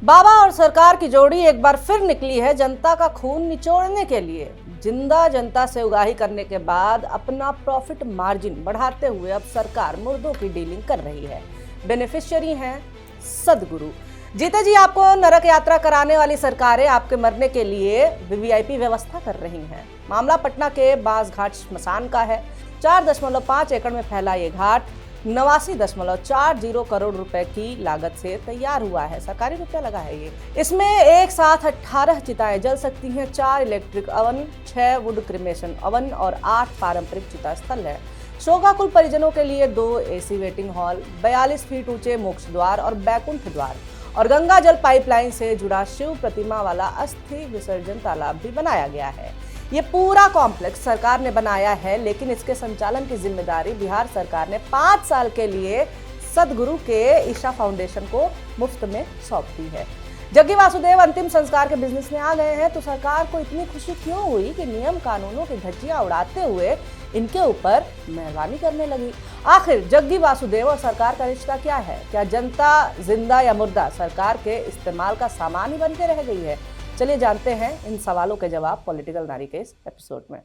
बाबा और सरकार की जोड़ी एक बार फिर निकली है जनता का खून निचोड़ने के लिए। जिंदा जनता से उगाही करने के बाद अपना प्रॉफिट मार्जिन बढ़ाते हुए अब सरकार मुर्दों की डीलिंग कर रही है। बेनिफिशियरी हैं सदगुरु। जीते जी आपको नरक यात्रा कराने वाली सरकारें आपके मरने के लिए वीवीआईपी व्यवस्था कर रही हैं। मामला पटना के बांसघाट श्मशान का है। 4.5 एकड़ में फैला ये घाट 89.40 करोड़ रुपए की लागत से तैयार हुआ है। सरकारी रुपया लगा है ये। इसमें एक साथ 18 चिताएं जल सकती हैं। 4 electric oven, 6 wood cremation oven और 8 पारंपरिक चिता स्थल है। शोकाकुल परिजनों के लिए 2 एसी वेटिंग हॉल, 42 फीट ऊंचे मोक्ष द्वार और बैकुंठ द्वार और गंगा जल पाइपलाइन से जुड़ा शिव प्रतिमा वाला अस्थि विसर्जन तालाब भी बनाया गया है। ये पूरा कॉम्प्लेक्स सरकार ने बनाया है, लेकिन इसके संचालन की जिम्मेदारी बिहार सरकार ने 5 साल के लिए सदगुरु के ईशा फाउंडेशन को मुफ्त में सौंप दी है। जग्गी वासुदेव अंतिम संस्कार के बिजनेस में आ गए हैं, तो सरकार को इतनी खुशी क्यों हुई कि नियम कानूनों की धज्जियां उड़ाते हुए इनके ऊपर मेहरबानी करने लगी? आखिर जग्गी वासुदेव और सरकार का रिश्ता क्या है? क्या जनता जिंदा या मुर्दा सरकार के इस्तेमाल का सामान ही बन के रह गई है? चलिए जानते हैं इन सवालों के जवाब पॉलिटिकल नारी के इस एपिसोड में।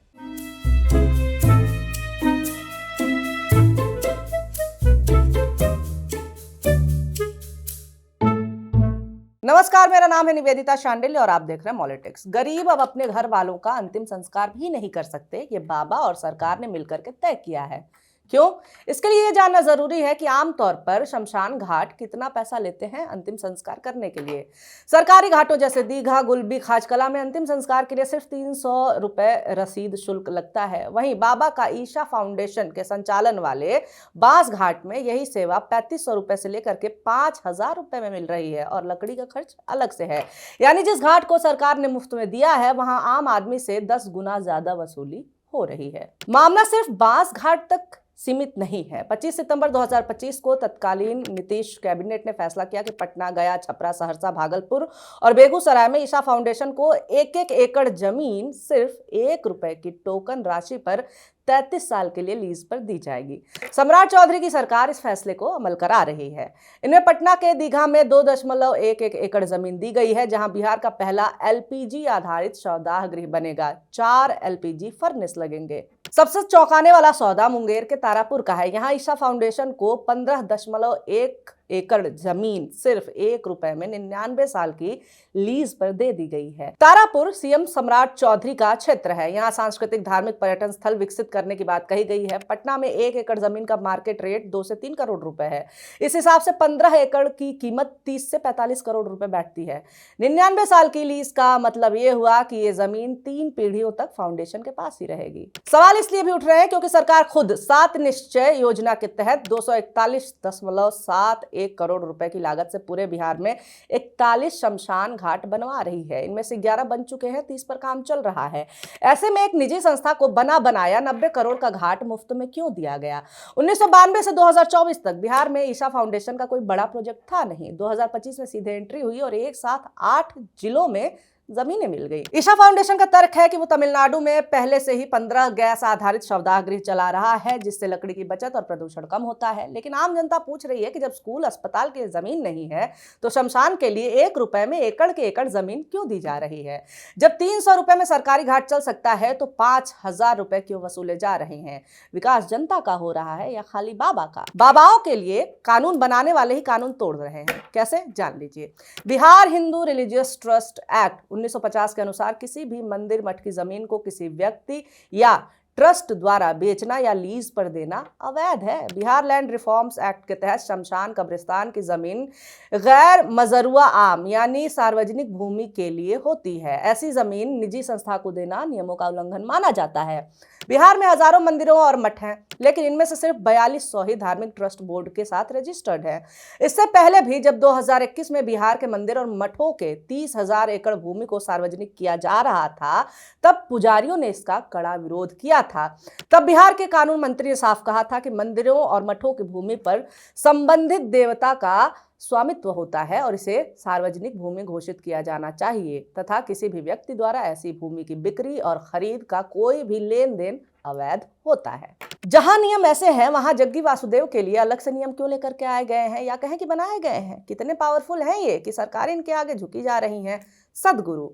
नमस्कार, मेरा नाम है निवेदिता शांडिल्य और आप देख रहे हैं पॉलिटिक्स। गरीब अब अपने घर वालों का अंतिम संस्कार भी नहीं कर सकते, ये बाबा और सरकार ने मिलकर के तय किया है। क्यों? इसके लिए ये जानना जरूरी है कि आमतौर पर शमशान घाट कितना पैसा लेते हैं अंतिम संस्कार करने के लिए। सरकारी घाटों जैसे दीघा, गुलबी, खाजकला में अंतिम संस्कार के लिए सिर्फ 300 रुपए रसीद शुल्क लगता है। वहीं बाबा का ईशा फाउंडेशन के संचालन वाले बांस घाट में यही सेवा 3500 रुपए से लेकर के 5000 रुपए में मिल रही है और लकड़ी का खर्च अलग से है। यानी जिस घाट को सरकार ने मुफ्त में दिया है, वहां आम आदमी से 10 गुना ज्यादा वसूली हो रही है। मामला सिर्फ बांस घाट तक सीमित नहीं है। 25 सितंबर 2025 को तत्कालीन नीतीश कैबिनेट ने फैसला किया कि पटना, गया, छपरा, सहरसा, भागलपुर और बेगूसराय में ईशा फाउंडेशन को 1-1 एकड़ जमीन सिर्फ 1 रुपए की टोकन राशि पर 33 साल के लिए लीज पर दी जाएगी। सम्राट चौधरी की सरकार इस फैसले को अमल करा रही है। इनमें पटना के दीघा में 2.11 एकड़ जमीन दी गई है, जहां बिहार का पहला एलपीजी आधारित सौदाह गृह बनेगा। 4 एलपीजी फर्नेस लगेंगे। सबसे चौंकाने वाला सौदा मुंगेर के तारापुर का है। यहाँ ईशा फाउंडेशन को 15.1 एकड़ जमीन सिर्फ 1 रुपए में 99 साल की लीज पर दे दी गई है। तारापुर सीएम सम्राट चौधरी का क्षेत्र है। यहाँ सांस्कृतिक, धार्मिक, पर्यटन स्थल विकसित करने की बात कही गई है। पटना में 1 एकड़ जमीन का मार्केट रेट 2 से 3 करोड़ रुपए है। इस हिसाब से 15 एकड़ की कीमत 30 से 45 करोड़ रुपए बैठती है। 99 साल की लीज का मतलब ये हुआ कि ये जमीन 3 पीढ़ियों तक फाउंडेशन के पास ही रहेगी। सवाल इसलिए भी उठ रहे हैं क्योंकि सरकार खुद 7 निश्चय योजना के तहत 241.71 करोड़ रुपए की लागत से पूरे बिहार में 41 शमशान घाट बनवा रही है। इनमें से 11 बन चुके हैं, 30 पर काम चल रहा है। ऐसे में एक निजी संस्था को बना बनाया 90 करोड़ का घाट मुफ्त में क्यों दिया गया? 1992 से 2024 तक बिहार में ईशा फाउंडेशन का कोई बड़ा प्रोजेक्ट था नहीं। 2025 में सीधे एंट्री हुई और एक साथ 8 जिलों में जमीनें मिल गई। ईशा फाउंडेशन का तर्क है कि वो तमिलनाडु में पहले से ही 15 गैस आधारित शवदाह गृह चला रहा है, जिससे लकड़ी की बचत और प्रदूषण कम होता है। लेकिन आम जनता पूछ रही है कि जब स्कूल, अस्पताल की जमीन नहीं है तो शमशान के लिए 1 रुपए में एकड़ के एकड़ जमीन क्यों दी जा रही है? जब 300 रुपए में सरकारी घाट चल सकता है तो 5000 रुपए क्यों वसूले जा रहे हैं? विकास जनता का हो रहा है या खाली बाबा का? बाबाओं के लिए कानून बनाने वाले ही कानून तोड़ रहे हैं। कैसे? जान लीजिए। Bihar Hindu religious trust act 1950 के अनुसार किसी भी मंदिर, मठ की जमीन को किसी व्यक्ति या ट्रस्ट द्वारा बेचना या लीज पर देना अवैध है। बिहार लैंड रिफॉर्म्स एक्ट के तहत शमशान, कब्रिस्तान की जमीन गैर मजरूआ आम यानी सार्वजनिक भूमि के लिए होती है। ऐसी जमीन निजी संस्था को देना नियमों का उल्लंघन माना जाता है। बिहार में हजारों मंदिरों और मठ हैं, लेकिन इनमें से सिर्फ 4200 ही धार्मिक ट्रस्ट बोर्ड के साथ रजिस्टर्ड है। इससे पहले भी जब 2021 में बिहार के मंदिर और मठों के 30,000 एकड़ भूमि को सार्वजनिक किया जा रहा था, तब पुजारियों ने इसका कड़ा विरोध किया था। तब बिहार के कानून मंत्री ने साफ कहा था कि मंदिरों और मठों की भूमि पर संबंधित देवता का स्वामित्व होता है और इसे सार्वजनिक भूमि घोषित किया जाना चाहिए तथा किसी भी व्यक्ति द्वारा ऐसी भूमि की बिक्री और खरीद का कोई भी लेन देन अवैध होता है। जहां नियम ऐसे हैं वहां जग्गी वासुदेव के लिए अलग से नियम क्यों लेकर के आए गए हैं या कहें कि बनाए गए हैं? कितने पावरफुल हैं ये कि सरकार इनके आगे झुकी जा रही है। सदगुरु,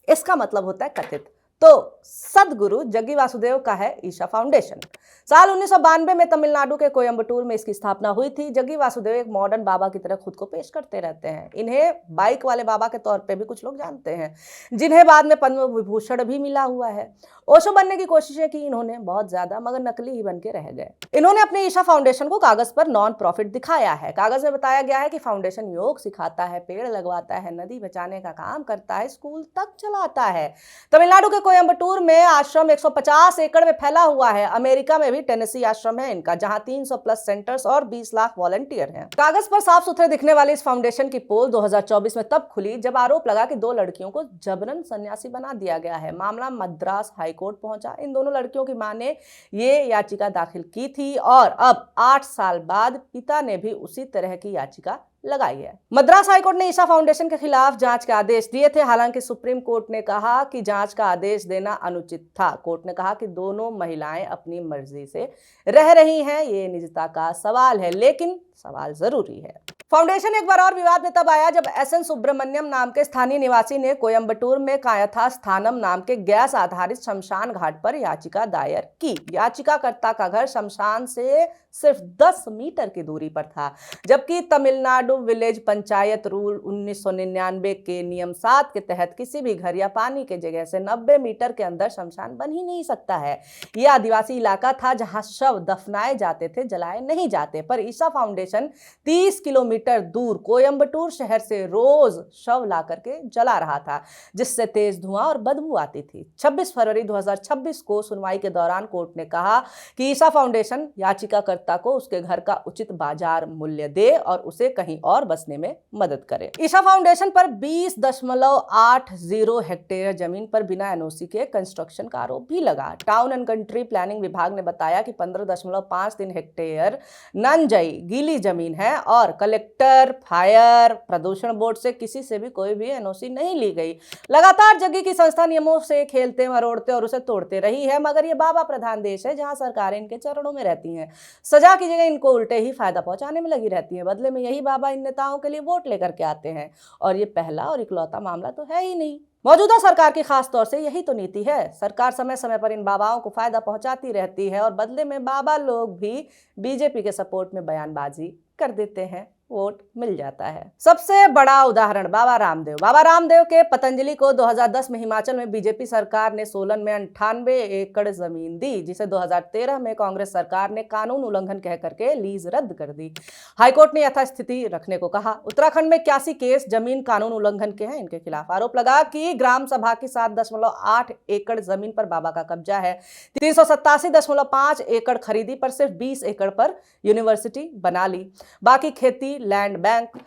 इसका मतलब होता है कथित। तो सदगुरु जग्गी वासुदेव का है ईशा फाउंडेशन। साल 1992 में तमिलनाडु के कोयम्बटूर में इसकी स्थापना हुई थी। जग्गी वासुदेव एक मॉडर्न बाबा की तरह खुद को पेश करते रहते हैं। इन्हें बाइक वाले बाबा के तौर पे भी कुछ लोग जानते हैं, जिन्हें बाद में पद्म विभूषण भी मिला हुआ है। ओशो बनने की कोशिशें की इन्होंने बहुत ज्यादा, मगर नकली ही बन के रह गए। इन्होंने अपने ईशा फाउंडेशन को कागज पर नॉन प्रॉफिट दिखाया है। कागज में बताया गया है कि फाउंडेशन योग सिखाता है, पेड़ लगवाता है, नदी बचाने का काम करता है, स्कूल तक चलाता है। तमिलनाडु के कोयम्बटूर में आश्रम 150 एकड़ में फैला हुआ है। अमेरिका में भी टेनेसी आश्रम है इनका, जहां 300 प्लस सेंटर्स और 20 लाख वॉलंटियर हैं। कागज पर साफ सुथरे दिखने वाली इस फाउंडेशन की पोल 2024 में तब खुली जब आरोप लगा कि 2 लड़कियों को जबरन सन्यासी बना दिया गया है। मामला मद्रास हाईकोर्ट पहुंचा। इन दोनों लड़कियों की मां ने ये याचिका दाखिल की थी और अब 8 साल बाद पिता ने भी उसी तरह की याचिका लगाई है। मद्रास हाईकोर्ट ने ईशा फाउंडेशन के खिलाफ जांच के आदेश दिए थे। हालांकि सुप्रीम कोर्ट ने कहा कि जांच का आदेश देना अनुचित था। कोर्ट ने कहा कि दोनों महिलाएं अपनी मर्जी से रह रही हैं, ये निजता का सवाल है, लेकिन सवाल जरूरी है। फाउंडेशन एक बार और विवाद में तब आया जब एसएन सुब्रमण्यम नाम के स्थानीय निवासी ने कोयम्बटूर में कायथा स्थानम नाम के गैस आधारित शमशान घाट पर याचिका दायर की। याचिकाकर्ता का घर शमशान से सिर्फ 10 मीटर की दूरी पर था, जबकि तमिलनाडु विलेज पंचायत रूल 1999 के नियम 7 के तहत किसी भी घर या पानी के जगह से 90 मीटर के अंदर शमशान बन ही नहीं सकता है। यह आदिवासी इलाका था जहां शव दफनाए जाते थे, जलाए नहीं जाते। पर ईशा फाउंडेशन 30 किलोमीटर दूर कोयम्बटूर शहर से रोज शव ला करके जला रहा था, जिससे तेज धुआं और बदबू आती थी। 26 फरवरी 2026 को सुनवाई के दौरान कोर्ट ने कहा कि ईशा फाउंडेशन याचिकाकर्ता को उसके घर का उचित बाजार मूल्य दे और उसे कहीं और बसने में मदद करे। ईशा फाउंडेशन पर 20.80 हेक्टेयर जमीन पर बिना एनओसी के कंस्ट्रक्शन का आरोप भी लगा। टाउन एंड कंट्री प्लानिंग विभाग ने बताया कि 15.53 हेक्टेयर नंजई गीली जमीन है और कलेक्टर, फायर, प्रदूषण बोर्ड से किसी से भी कोई भी एनओसी नहीं ली गई। लगातार जग्गी की संस्था नियमों से खेलते, मरोड़ते और उसे तोड़ते रही है, मगर ये बाबा प्रधान देश है जहां सरकारें इनके चरणों में रहती हैं। सजा की जगह इनको उल्टे ही फायदा पहुंचाने में लगी रहती है। बदले में यही बाबा इन नेताओं के लिए वोट लेकर के आते हैं और ये पहला और इकलौता मामला तो है ही नहीं। मौजूदा सरकार की खास तौर से यही तो नीति है। सरकार समय समय पर इन बाबाओं को फायदा पहुंचाती रहती है और बदले में बाबा लोग भी बीजेपी के सपोर्ट में बयानबाजी कर देते हैं, वोट मिल जाता है। सबसे बड़ा उदाहरण बाबा रामदेव। बाबा रामदेव के पतंजलि को 2010 में हिमाचल में बीजेपी सरकार ने सोलन में 98 एकड़ जमीन दी, जिसे 2013 में कांग्रेस सरकार ने कानून उल्लंघन कह करके लीज रद्द कर दी। हाईकोर्ट ने यथास्थिति रखने को कहा। उत्तराखंड में 81 केस जमीन कानून उल्लंघन के हैं इनके खिलाफ। आरोप लगा कि ग्राम सभा की 7.8 एकड़ जमीन पर बाबा का कब्जा है। 387.5 एकड़ खरीदी पर सिर्फ 20 एकड़ पर यूनिवर्सिटी बना ली। बाकी खेती, लैंड बैंक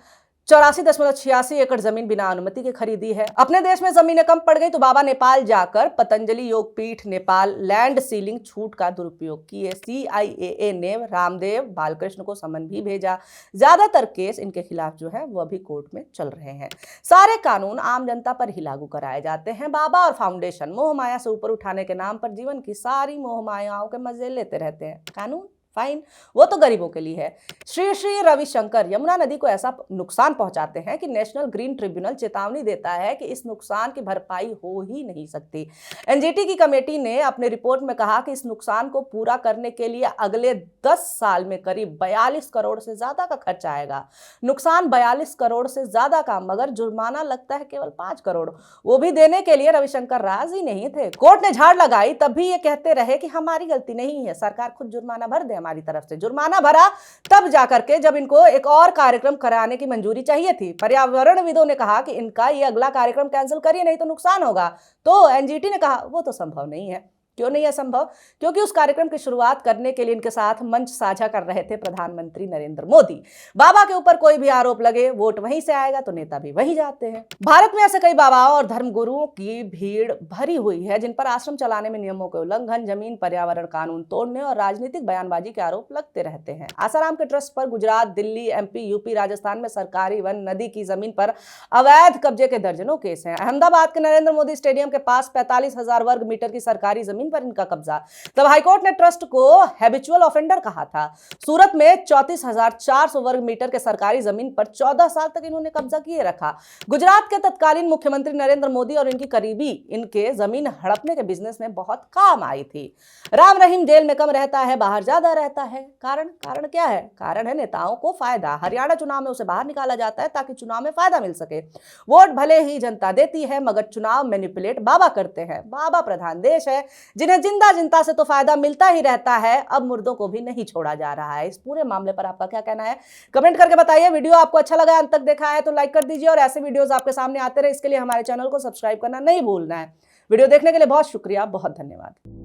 84.86 एकड़ जमीन बिना अनुमति के खरीदी है। अपने देश में जमीनें कम पड़ गई तो बाबा नेपाल जाकर पतंजलि योग पीठ नेपाल लैंड सीलिंग छूट का दुरुपयोग किए। CIAA ने रामदेव बालकृष्ण को समन भी भेजा। ज्यादातर केस इनके खिलाफ जो है वो अभी कोर्ट में चल रहे हैं। सारे कानून आम जनता पर ही लागू कराए जाते हैं। बाबा और फाउंडेशन मोह माया से ऊपर उठाने के नाम पर जीवन की सारी मोह मायाओं के मजे लेते रहते हैं। कानून फाइन, वो तो गरीबों के लिए है। श्री श्री रविशंकर यमुना नदी को ऐसा नुकसान पहुंचाते हैं कि नेशनल ग्रीन ट्रिब्यूनल चेतावनी देता है कि इस नुकसान की भरपाई हो ही नहीं सकती। एनजीटी की कमेटी ने अपने रिपोर्ट में कहा कि इस नुकसान को पूरा करने के लिए अगले 10 साल में करीब 42 करोड़ से ज्यादा का खर्च आएगा। नुकसान 42 करोड़ से ज्यादा का, मगर जुर्माना लगता है केवल 5 करोड़। वो भी देने के लिए रविशंकर राजी नहीं थे। कोर्ट ने झाड़ लगाई, तब भी ये कहते रहे कि हमारी गलती नहीं है, सरकार खुद जुर्माना भर दे। हमारी तरफ से जुर्माना भरा तब जाकर के जब इनको एक और कार्यक्रम कराने की मंजूरी चाहिए थी। पर्यावरणविदों ने कहा कि इनका ये अगला कार्यक्रम कैंसिल करिए, नहीं तो नुकसान होगा। तो एनजीटी ने कहा वो तो संभव नहीं है, क्यों नहीं है संभव? क्योंकि उस कार्यक्रम की शुरुआत करने के लिए इनके साथ मंच साझा कर रहे थे प्रधानमंत्री नरेंद्र मोदी। बाबा के ऊपर कोई भी आरोप लगे, वोट वहीं से आएगा तो नेता भी वहीं जाते हैं। भारत में ऐसे कई बाबाओं और धर्मगुरुओं की भीड़ भरी हुई है जिन पर आश्रम चलाने में नियमों के उल्लंघन, जमीन पर्यावरण कानून तोड़ने और राजनीतिक बयानबाजी के आरोप लगते रहते हैं। आसाराम के ट्रस्ट पर गुजरात, दिल्ली, एमपी, यूपी, राजस्थान में सरकारी वन नदी की जमीन पर अवैध कब्जे के दर्जनों केस हैं। अहमदाबाद के नरेंद्र मोदी स्टेडियम के पास 45,000 वर्ग मीटर की सरकारी जमीन पर इनका कब्जा, तब हाईकोर्ट ने ट्रस्ट को हैबिचुअल ऑफेंडर कहा था। सूरत में 34,400 वर्ग मीटर के सरकारी जमीन पर 14 साल तक इन्होंने कब्जा किए रखा। गुजरात के तत्कालीन मुख्यमंत्री नरेंद्र मोदी और इनकी करीबी इनके जमीन हड़पने के बिजनेस में बहुत काम आई थी। राम रहीम जेल में कम रहता है, बाहर ज्यादा रहता है। कारण क्या है? कारण है नेताओं को फायदा। हरियाणा चुनाव में उसे बाहर निकाला जाता है ताकि चुनाव में फायदा मिल सके। वोट भले ही जनता देती है मगर चुनाव मैनिपुलेट बाबा करते हैं। बाबा प्रधान देश है जिन्हें जिंदा जनता से तो फायदा मिलता ही रहता है, अब मुर्दों को भी नहीं छोड़ा जा रहा है। इस पूरे मामले पर आपका क्या कहना है? कमेंट करके बताइए। वीडियो आपको अच्छा लगा, अंत तक देखा है तो लाइक कर दीजिए और ऐसे वीडियोस आपके सामने आते रहे इसके लिए हमारे चैनल को सब्सक्राइब करना नहीं भूलना है। वीडियो देखने के लिए बहुत शुक्रिया, बहुत धन्यवाद।